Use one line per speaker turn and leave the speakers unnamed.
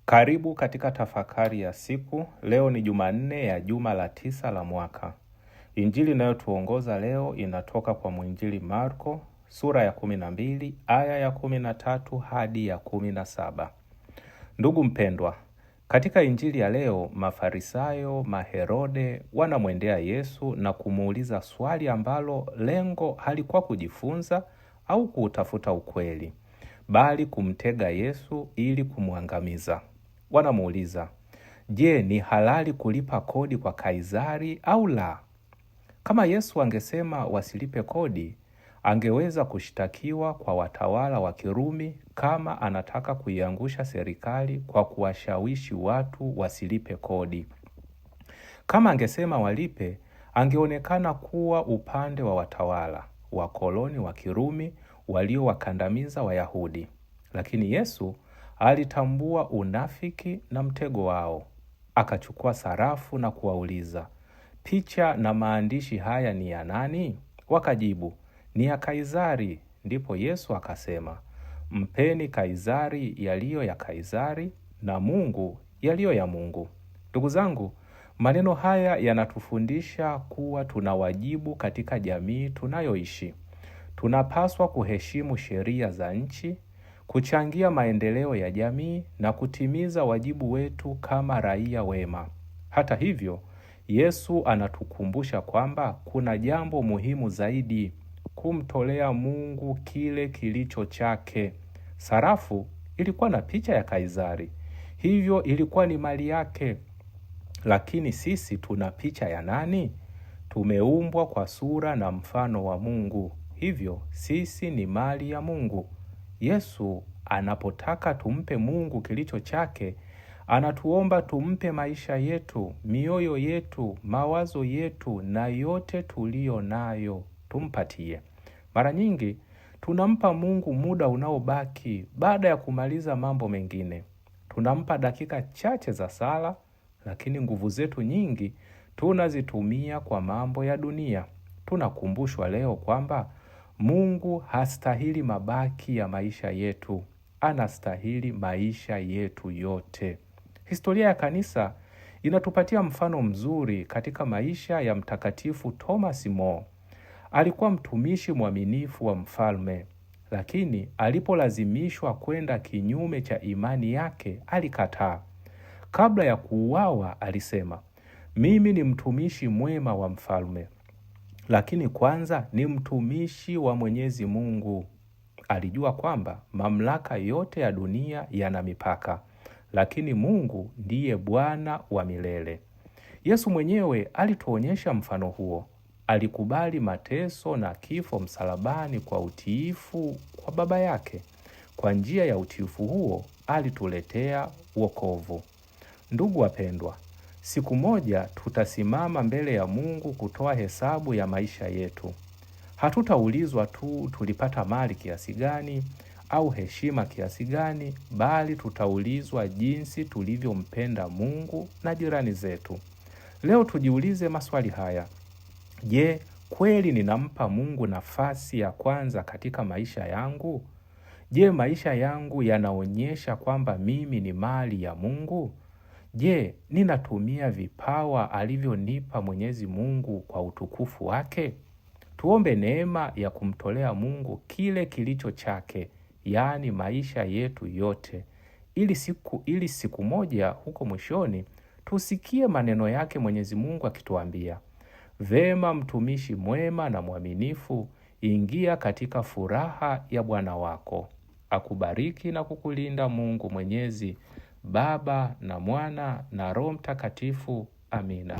Karibu katika tafakari ya siku. Leo ni Jumanne ya juma la 9 la mwaka. Injili inayotuongoza leo inatoka kwa mwinjili Marko, sura ya 12, aya ya 13 hadi ya 17. Ndugu mpendwa, katika injili ya leo, Mafarisayo, Maherode wanamwendea Yesu na kumuuliza swali ambalo lengo halikuwa kujifunza au kutafuta ukweli, bali kumtega Yesu ili kumwangamiza. Wanamuuliza, je, ni halali kulipa kodi kwa Kaisari au la? Kama Yesu angesema wasilipe kodi, angeweza kushtakiwa kwa watawala wa Kirumi kama anataka kuiangusha serikali kwa kuwashawishi watu wasilipe kodi. Kama angesema walipe, angeonekana kuwa upande wa watawala wakoloni wa Kirumi waliowakandamiza Wayahudi. Lakini Yesu alitambua unafiki na mtego wao. Akachukua sarafu na kuwauliza, picha na maandishi haya ni ya nani? Wakajibu, ni ya Kaisari. Ndipo Yesu akasema, mpeni Kaisari yaliyo ya Kaisari na Mungu yaliyo ya Mungu. Ndugu zangu, maneno haya yanatufundisha kuwa tuna wajibu katika jamii tunayoishi. Tunapaswa kuheshimu sheria za nchi, kuchangia maendeleo ya jamii na kutimiza wajibu wetu kama raia wema. Hata hivyo, Yesu anatukumbusha kwamba kuna jambo muhimu zaidi: kumtolea Mungu kile kilicho chake. Sarafu ilikuwa na picha ya Kaisari, hivyo ilikuwa ni mali yake. Lakini sisi tuna picha ya nani? Tumeumbwa kwa sura na mfano wa Mungu, hivyo sisi ni mali ya Mungu. Yesu anapotaka tumpe Mungu kilicho chake, anatuomba tumpe maisha yetu, mioyo yetu, mawazo yetu na yote tulio nayo, tumpatie. Mara nyingi tunampa Mungu muda unaobaki baada ya kumaliza mambo mengine. Tunampa dakika chache za sala, lakini nguvu zetu nyingi tunazitumia kwa mambo ya dunia. Tunakumbushwa leo kwamba Mungu hastahili mabaki ya maisha yetu, anastahili maisha yetu yote. Historia ya kanisa inatupatia mfano mzuri katika maisha ya Mtakatifu Thomas More. Alikuwa mtumishi mwaminifu wa mfalme, lakini alipolazimishwa kwenda kinyume cha imani yake, alikataa. Kabla ya kuuawa alisema, mimi ni mtumishi mwema wa mfalme, lakini kwanza ni mtumishi wa Mwenyezi Mungu. Alijua kwamba mamlaka yote ya dunia yana mipaka, lakini Mungu ndiye Bwana wa milele. Yesu mwenyewe alituonyesha mfano huo. Alikubali mateso na kifo msalabani kwa utiifu kwa Baba yake. Kwa njia ya utiifu huo alituletea wokovu. Ndugu wapendwa, siku moja tutasimama mbele ya Mungu kutoa hesabu ya maisha yetu. Hatutaulizwa tu tulipata mali kiasi gani au heshima kiasi gani, bali tutaulizwa jinsi tulivyompenda Mungu na jirani zetu. Leo tujiulize maswali haya. Je, kweli ninampa Mungu nafasi ya kwanza katika maisha yangu? Je, maisha yangu yanaonyesha kwamba mimi ni mali ya Mungu? Je, ninatumia vipawa alivyonipa Mwenyezi Mungu kwa utukufu wake? Tuombe neema ya kumtolea Mungu kile kilicho chake, yaani maisha yetu yote, ili siku moja huko mwishoni tusikie maneno yake Mwenyezi Mungu akituambia, vema mtumishi mwema na mwaminifu, ingia katika furaha ya Bwana wako. Akubariki na kukulinda Mungu Mwenyezi, Baba na Mwana na Roho Mtakatifu. Amina.